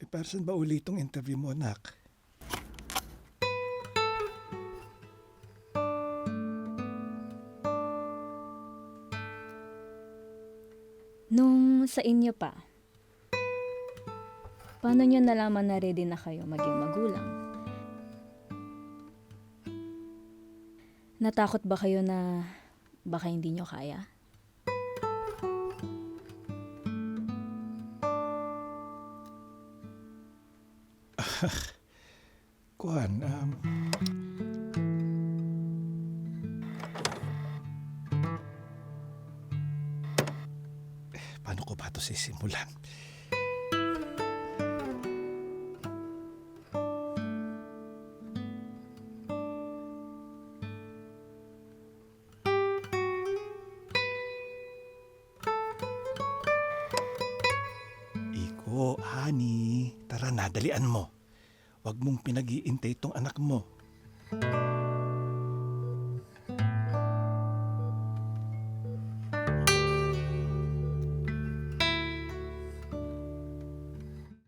Para saan ba uli itong interview mo, anak? Nung sa inyo pa, paano nyo nalaman na ready na kayo maging magulang? Natakot ba kayo na baka hindi nyo kaya? Kuhan, paano ko ba ito sisimulan? Iko, honey, tara na, dalian mo. Huwag mong pinag-iintay itong anak mo.